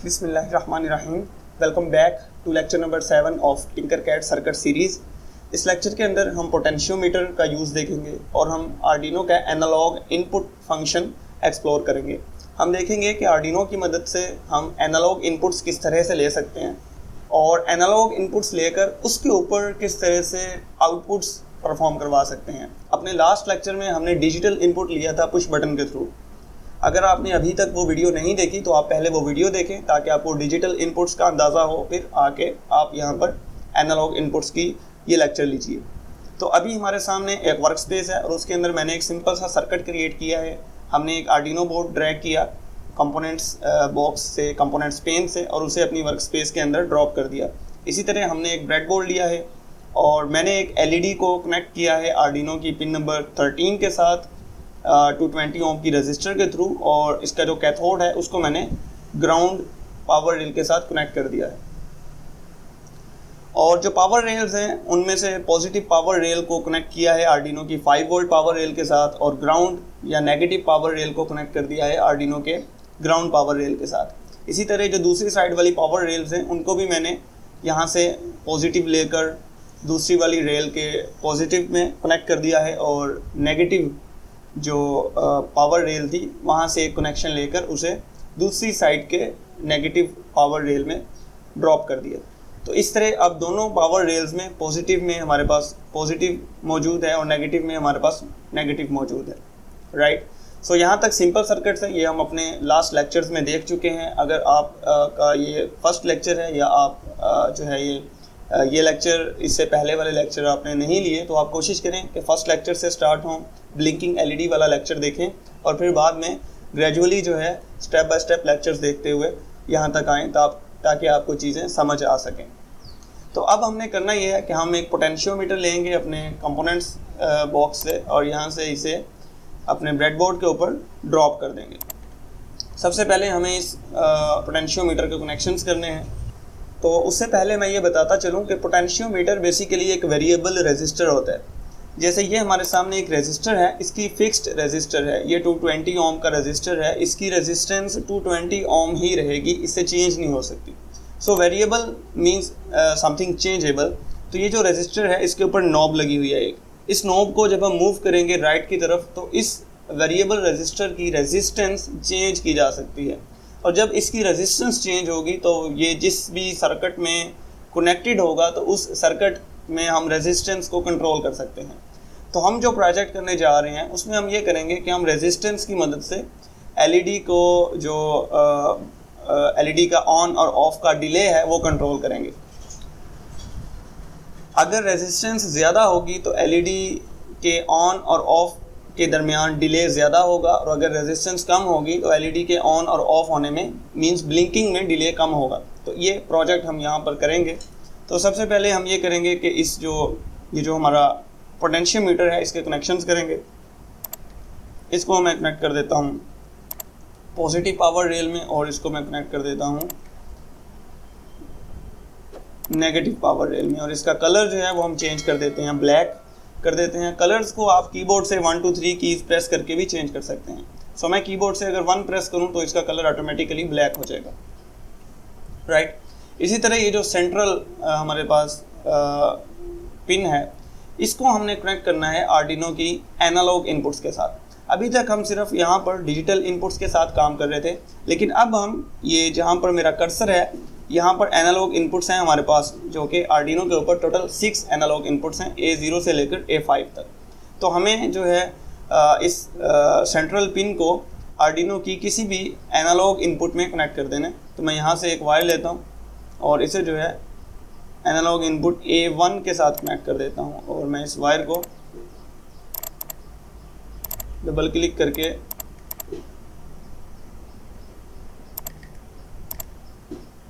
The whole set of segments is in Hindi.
बिस्मिल्लाहिर्रहमानिर्रहीम। Welcome back to lecture number 7 of Tinkercad circuit series. इस लेक्चर के अंदर हम पोटेंशियोमीटर का यूज़ देखेंगे और हम आर्डिनो का एनालॉग इनपुट फंक्शन एक्सप्लोर करेंगे। हम देखेंगे कि आर्डिनो की मदद से हम एनालॉग इनपुट्स किस तरह से ले सकते हैं और एनालॉग इनपुट्स लेकर उसके ऊपर किस तरह से आउटपुट्स परफॉर्म करवा सकते हैं। अपने लास्ट लेक्चर में हमने डिजिटल इनपुट लिया था पुश बटन के थ्रू। अगर आपने अभी तक वो वीडियो नहीं देखी तो आप पहले वो वीडियो देखें ताकि आपको डिजिटल इनपुट्स का अंदाज़ा हो, फिर आके आप यहाँ पर एनालॉग इनपुट्स की ये लेक्चर लीजिए। तो अभी हमारे सामने एक वर्क स्पेस है और उसके अंदर मैंने एक सिंपल सा सर्किट क्रिएट किया है। हमने एक आर्डिनो बोर्ड ड्रैग किया कंपोनेंट्स बॉक्स से, कंपोनेंट्स पेन से, और उसे अपनी वर्क स्पेस के अंदर ड्रॉप कर दिया। इसी तरह हमने एक ब्रेड बोर्ड लिया है और मैंने एक LED को कनेक्ट किया है आर्डिनो की पिन नंबर 13 के साथ 220 ओम की रजिस्टर के थ्रू, और इसका जो कैथोड है उसको मैंने ग्राउंड पावर रेल के साथ कनेक्ट कर दिया है। और जो पावर रेल्स हैं उनमें से पॉजिटिव पावर रेल को कनेक्ट किया है आर्डिनो की 5 वोल्ट पावर रेल के साथ, और ग्राउंड या नेगेटिव पावर रेल को कनेक्ट कर दिया है आर्डिनो के ग्राउंड पावर रेल के साथ। इसी तरह जो दूसरी साइड वाली पावर रेल्स हैं उनको भी मैंने यहाँ से पॉजिटिव लेकर दूसरी वाली रेल के पॉजिटिव में कनेक्ट कर दिया है, और नेगेटिव जो पावर रेल थी वहाँ से एक कनेक्शन लेकर उसे दूसरी साइड के नेगेटिव पावर रेल में ड्रॉप कर दिया। तो इस तरह अब दोनों पावर रेल्स में पॉजिटिव में हमारे पास पॉजिटिव मौजूद है और नेगेटिव में हमारे पास नेगेटिव मौजूद है, राइट। सो यहाँ तक सिंपल सर्किट्स है, ये हम अपने लास्ट लेक्चर्स में देख चुके हैं। अगर आप का ये फर्स्ट लेक्चर है या आप जो है ये लेक्चर इससे पहले वाले लेक्चर आपने नहीं लिए तो आप कोशिश करें कि फ़र्स्ट लेक्चर से स्टार्ट हों, ब्लिंकिंग LED वाला लेक्चर देखें और फिर बाद में ग्रेजुअली जो है स्टेप बाय स्टेप लेक्चर्स देखते हुए यहाँ तक आएँ ताकि आपको चीज़ें समझ आ सकें। तो अब हमने करना ये है कि हम एक पोटेंशियोमीटर लेंगे अपने कंपोनेंट्स बॉक्स से और यहाँ से इसे अपने ब्रेडबोर्ड के ऊपर ड्रॉप कर देंगे। सबसे पहले हमें इस पोटेंशियोमीटर के कनेक्शंस करने हैं। तो उससे पहले मैं ये बताता चलूँ कि पोटेंशियोमीटर बेसिकली एक वेरिएबल रेजिस्टर होता है। जैसे ये हमारे सामने एक रेजिस्टर है, इसकी फिक्स्ड रेजिस्टर है, ये 220 ओम का रेजिस्टर है, इसकी रेजिस्टेंस 220 ओम ही रहेगी, इससे चेंज नहीं हो सकती। So variable means something changeable. तो ये जो रेजिस्टर है इसके ऊपर नॉब लगी हुई है एक। इस नॉब को जब हम मूव करेंगे राइट की तरफ तो इस वेरिएबल रेजिस्टर की रेजिस्टेंस चेंज की जा सकती है, और जब इसकी रेजिस्टेंस चेंज होगी तो ये जिस भी सर्किट में कनेक्टेड होगा तो उस सर्किट में हम रेजिस्टेंस को कंट्रोल कर सकते हैं। तो हम जो प्रोजेक्ट करने जा रहे हैं उसमें हम ये करेंगे कि हम रेजिस्टेंस की मदद से LED को जो LED का ऑन और ऑफ का डिले है वो कंट्रोल करेंगे। अगर रेजिस्टेंस ज़्यादा होगी तो LED के ऑन और ऑफ के दरमियान डिले ज़्यादा होगा, और अगर रेजिस्टेंस कम होगी तो LED के ऑन और ऑफ होने में मींस ब्लिंकिंग में डिले कम होगा। तो ये प्रोजेक्ट हम यहाँ पर करेंगे। तो सबसे पहले हम ये करेंगे कि ये जो हमारा पोटेंशियोमीटर है इसके कनेक्शंस करेंगे। इसको मैं कनेक्ट कर देता हूँ पॉजिटिव पावर रेल में और इसको मैं कनेक्ट कर देता हूँ नेगेटिव पावर रेल में, और इसका कलर जो है वो हम चेंज कर देते हैं, ब्लैक कर देते हैं। कलर्स को आप कीबोर्ड से 1 2 3 कीज प्रेस करके भी चेंज कर सकते हैं। सो मैं कीबोर्ड से अगर 1 प्रेस करूं तो इसका कलर ऑटोमेटिकली ब्लैक हो जाएगा, राइट। इसी तरह ये जो सेंट्रल हमारे पास पिन है इसको हमने कनेक्ट करना है आर्डिनो की एनालॉग इनपुट्स के साथ। अभी तक हम सिर्फ यहाँ पर डिजिटल इनपुट्स के साथ काम कर रहे थे, लेकिन अब हम ये जहाँ पर मेरा कर्सर है यहाँ पर एनालॉग इनपुट्स हैं हमारे पास, जो कि आर्डिनो के ऊपर टोटल 6 एनालॉग इनपुट्स हैं A0 से लेकर A5 तक। तो हमें जो है इस सेंट्रल पिन को आर्डिनो की किसी भी एनालॉग इनपुट में कनेक्ट कर देना है। तो मैं यहाँ से एक वायर लेता हूँ और इसे जो है एनालॉग इनपुट A1 के साथ कनेक्ट कर देता हूँ, और मैं इस वायर को डबल क्लिक करके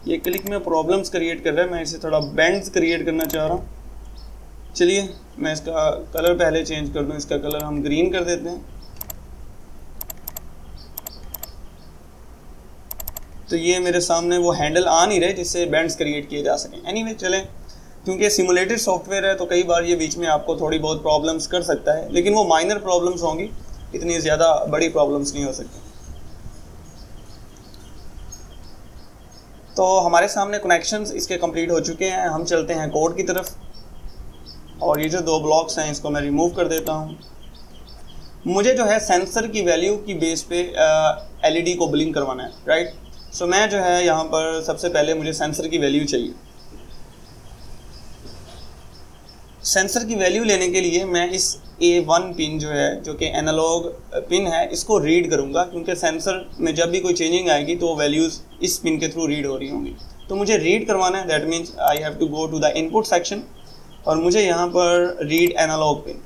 ये क्लिक में प्रॉब्लम्स क्रिएट कर रहा है, मैं इसे थोड़ा बेंड्स क्रिएट करना चाह रहा हूँ। चलिए मैं इसका कलर पहले चेंज कर दूँ, इसका कलर हम ग्रीन कर देते हैं। तो ये मेरे सामने वो हैंडल आ नहीं रहे जिससे बेंड्स क्रिएट किए जा सकें। एनीवे चलें, क्योंकि सिमुलेटेड सॉफ्टवेयर है तो कई बार ये बीच में आपको थोड़ी बहुत प्रॉब्लम्स कर सकता है, लेकिन वो माइनर प्रॉब्लम्स होंगी, इतनी ज़्यादा बड़ी प्रॉब्लम्स नहीं हो सकती। तो हमारे सामने कनेक्शंस इसके कंप्लीट हो चुके हैं। हम चलते हैं कोड की तरफ, और ये जो 2 ब्लॉक्स हैं इसको मैं रिमूव कर देता हूँ। मुझे जो है सेंसर की वैल्यू की बेस पे एलईडी को ब्लिंक करवाना है, राइट। सो मैं जो है यहाँ पर सबसे पहले मुझे सेंसर की वैल्यू चाहिए। सेंसर की वैल्यू लेने के लिए मैं इस A1 पिन जो है, जो कि एनालॉग पिन है, इसको रीड करूँगा, क्योंकि सेंसर में जब भी कोई चेंजिंग आएगी तो वो वैल्यूज़ इस पिन के थ्रू रीड हो रही होंगी। तो मुझे रीड करवाना है, that means I have to go to the input section, और मुझे यहाँ पर रीड एनालॉग पिन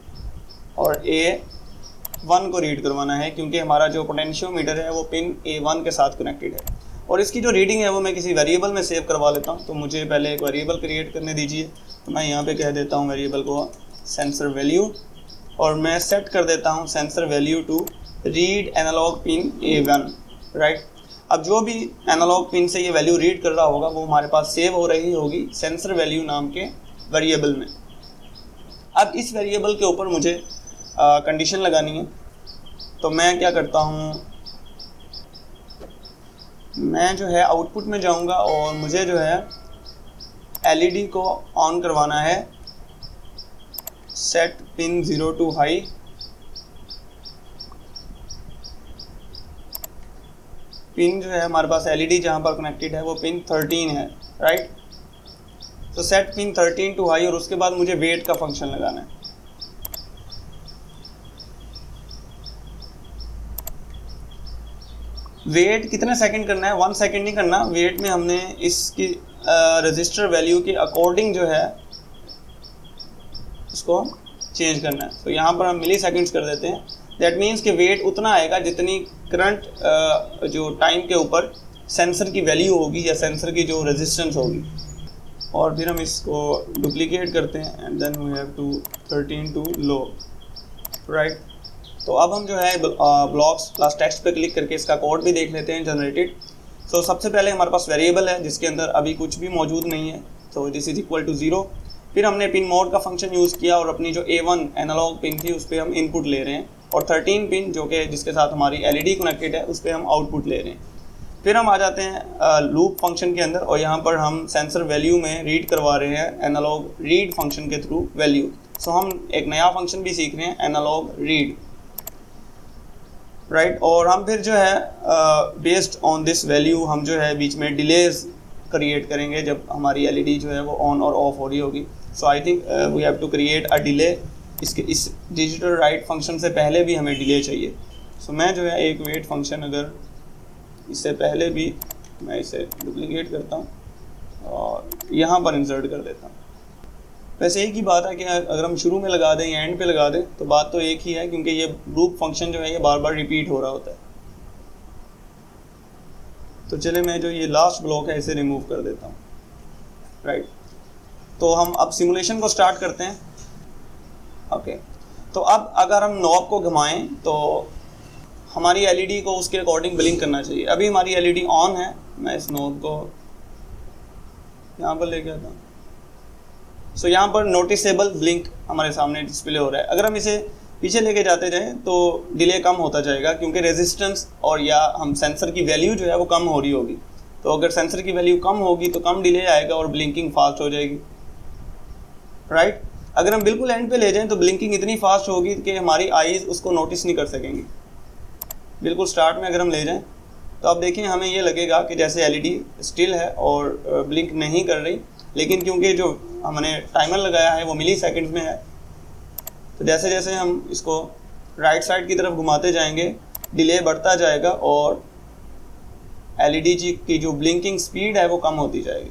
और A1 को रीड करवाना है, क्योंकि हमारा जो पोटेंशियोमीटर है वो पिन A1 के साथ कनेक्टेड है। और इसकी जो रीडिंग है वो मैं किसी वेरिएबल में सेव करवा लेता हूँ। तो मुझे पहले एक वेरिएबल क्रिएट करने दीजिए। तो मैं यहाँ पे कह देता हूँ वेरिएबल को सेंसर वैल्यू, और मैं सेट कर देता हूँ sensor value to read analog pin A1, right. अब जो भी एनालॉग पिन से ये वैल्यू रीड कर रहा होगा वो हमारे पास सेव हो रही होगी सेंसर वैल्यू नाम के वेरिएबल में। अब इस वेरिएबल के ऊपर मुझे कंडीशन लगानी है। तो मैं क्या करता हूँ, मैं जो है आउटपुट में जाऊंगा और मुझे जो है एलईडी को ऑन करवाना है। Set pin 0 to high, pin जो है हमारे पास एलईडी जहां पर कनेक्टेड है वो पिन 13 है, राइट। तो सेट पिन 13 टू हाई, और उसके बाद मुझे वेट का फंक्शन लगाना है। वेट कितने सेकंड करना है, 1 सेकंड नहीं करना। वेट में हमने इसकी रजिस्टर वैल्यू के अकॉर्डिंग जो है उसको चेंज करना है। तो यहाँ पर हम मिली सेकेंड्स कर देते हैं। दैट मीन्स कि वेट उतना आएगा जितनी करंट जो टाइम के ऊपर सेंसर की वैल्यू होगी या सेंसर की जो रेजिस्टेंस होगी। और फिर हम इसको डुप्लीकेट करते हैं, and then we have to 13 to low, right. तो अब हम जो है ब्लॉक्स प्लस टेक्स्ट पे क्लिक करके इसका कोड भी देख लेते हैं जनरेटेड। सो सबसे पहले हमारे पास वेरिएबल है जिसके अंदर अभी कुछ भी मौजूद नहीं है, तो दिस इज इक्वल टू 0। फिर हमने पिन मोड का फंक्शन यूज़ किया और अपनी जो A1 एनालॉग पिन थी उस पर हम इनपुट ले रहे हैं, और 13 पिन जो कि जिसके साथ हमारी एलईडी कनेक्टेड है उस पर हम आउटपुट ले रहे हैं। फिर हम आ जाते हैं लूप फंक्शन के अंदर, और यहाँ पर हम सेंसर वैल्यू में रीड करवा रहे हैं एनालॉग रीड फंक्शन के थ्रू वैल्यू। सो हम एक नया फंक्शन भी सीख रहे हैं, एनालॉग रीड, राइट। और हम फिर जो है बेस्ड ऑन दिस वैल्यू हम जो है बीच में डिलेज क्रिएट करेंगे जब हमारी एलईडी जो है वो ऑन और ऑफ हो रही होगी। So I think we have to create a delay. इस डिजिटल राइट फंक्शन से पहले भी हमें डिले चाहिए। सो मैं जो है एक वेट फंक्शन अगर इससे पहले भी मैं इसे डुप्लीकेट करता हूँ और यहाँ पर इंसर्ट कर देता हूँ। वैसे एक ही बात है कि अगर हम शुरू में लगा दें या एंड पे लगा दें तो बात तो एक ही है, क्योंकि ये लूप फंक्शन जो है ये बार बार रिपीट हो रहा होता है। तो चले मैं जो ये लास्ट ब्लॉक है इसे रिमूव कर देता हूँ, राइट। तो हम अब सिमुलेशन को स्टार्ट करते हैं। ओके, तो अब अगर हम नॉब को घुमाएं तो हमारी एलईडी को उसके अकॉर्डिंग ब्लिंक करना चाहिए। अभी हमारी एलईडी ऑन है, मैं इस नॉब को यहाँ पर लेके आता हूँ। सो यहाँ पर नोटिसेबल ब्लिंक हमारे सामने डिस्प्ले हो रहा है। अगर हम इसे पीछे लेके जाते जाएं तो डिले कम होता जाएगा, क्योंकि रेजिस्टेंस और या हम सेंसर की वैल्यू जो है वो कम हो रही होगी। तो अगर सेंसर की वैल्यू कम होगी तो कम डिले आएगा और ब्लिंकिंग फास्ट हो जाएगी, राइट। अगर हम बिल्कुल एंड पे ले जाएं तो ब्लिंकिंग इतनी फास्ट होगी कि हमारी आईज उसको नोटिस नहीं कर सकेंगी। बिल्कुल स्टार्ट में अगर हम ले जाएं तो आप देखें हमें ये लगेगा कि जैसे एलईडी स्टिल है और ब्लिंक नहीं कर रही, लेकिन क्योंकि जो हमने टाइमर लगाया है वो मिली सेकेंड्स में है, तो जैसे जैसे हम इसको राइट साइड की तरफ घुमाते जाएंगे डिले बढ़ता जाएगा और एलईडी की जो ब्लिंकिंग स्पीड है वो कम होती जाएगी।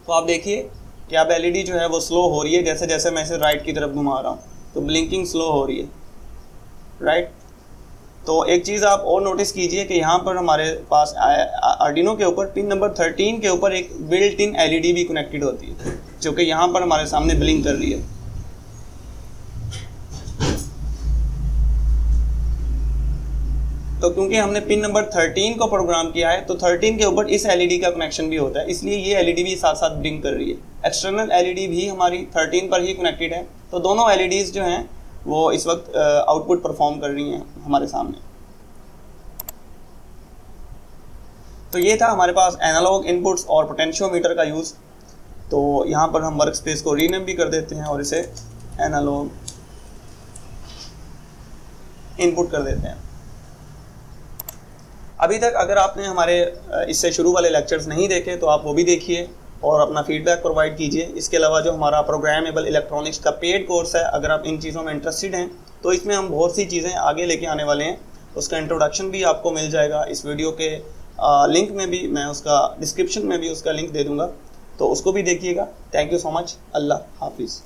तो आप देखिए कि अब एलईडी जो है वो स्लो हो रही है, जैसे जैसे मैं इसे राइट की तरफ घुमा रहा हूँ तो ब्लिंकिंग स्लो हो रही है, राइट। तो एक चीज़ आप और नोटिस कीजिए कि यहाँ पर हमारे पास आर्डिनो के ऊपर पिन नंबर 13 के ऊपर एक बिल्ट इन एलईडी भी कनेक्टेड होती है, जो कि यहाँ पर हमारे सामने ब्लिंक कर रही है। तो क्योंकि हमने पिन नंबर 13 को प्रोग्राम किया है तो 13 के ऊपर इस एलईडी का कनेक्शन भी होता है, इसलिए ये एलईडी भी साथ साथ ब्लिंक कर रही है। एक्सटर्नल एलईडी भी हमारी 13 पर ही कनेक्टेड है, तो दोनों एलईडीज जो हैं वो इस वक्त आउटपुट परफॉर्म कर रही हैं हमारे सामने। तो ये था हमारे पास एनालॉग इनपुट्स और पोटेंशियोमीटर का यूज़। तो यहाँ पर हम वर्क स्पेस को रीनेम भी कर देते हैं और इसे एनालॉग इनपुट कर देते हैं। अभी तक अगर आपने हमारे इससे शुरू वाले लेक्चर्स नहीं देखे तो आप वो भी देखिए और अपना फीडबैक प्रोवाइड कीजिए। इसके अलावा जो हमारा प्रोग्रामेबल इलेक्ट्रॉनिक्स का पेड कोर्स है, अगर आप इन चीज़ों में इंटरेस्टेड हैं तो इसमें हम बहुत सी चीज़ें आगे लेके आने वाले हैं। उसका इंट्रोडक्शन भी आपको मिल जाएगा इस वीडियो के लिंक में भी, मैं उसका डिस्क्रिप्शन में भी उसका लिंक दे दूँगा, तो उसको भी देखिएगा। Thank you so much. अल्लाह हाफिज़।